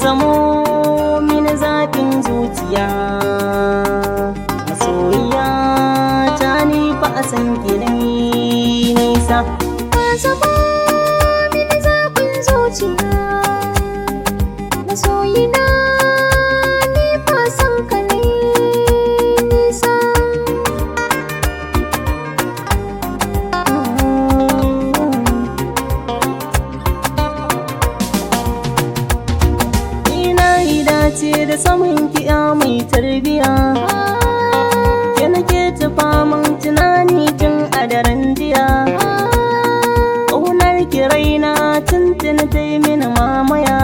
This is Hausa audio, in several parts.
zamo mini zafin zuciya masoyiya ta ni fa a san ki nisa ka zamo mini zafin zuciya masoyina ni fa san ka nisa ce da samun kiya mai tarbiya ke nake ta faman tunani tun a daren jiya ƙaunar ki raina tuntuna ta yi mini mamaya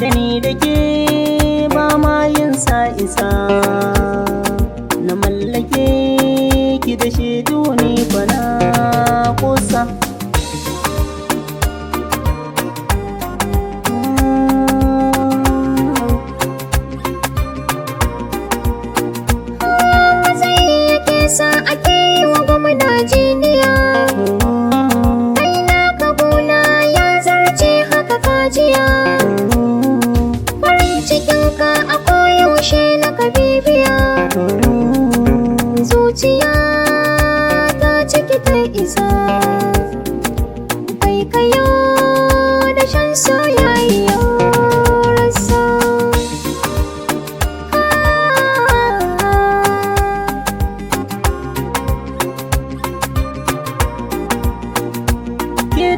da ni da ke ba ma yin sa'isa na mallake ki da shaidu ne fa na kusa sa ake yi wa gwamna jiniya kai na kabula ya zarce haka kajiya farin cikin ka a koyaushe na kabibiya zuciya ta ciki ta isa kai kayo da shan soyayya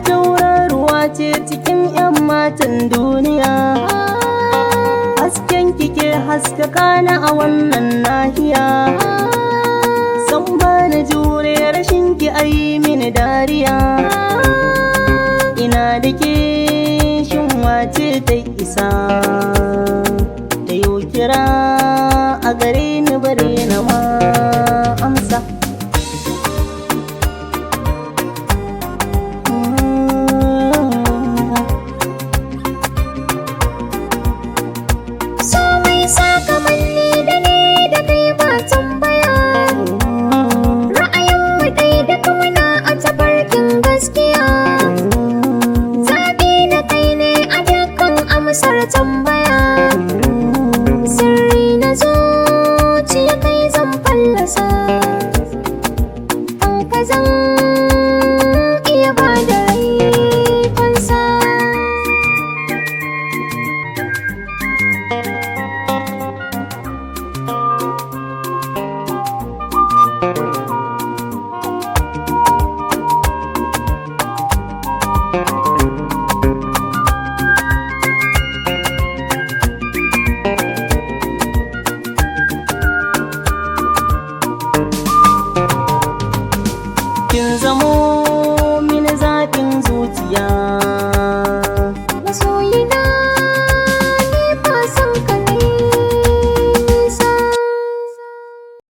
tauraruwa ce cikin 'yan matan duniya hasken kike haskaka na a wannan nahiya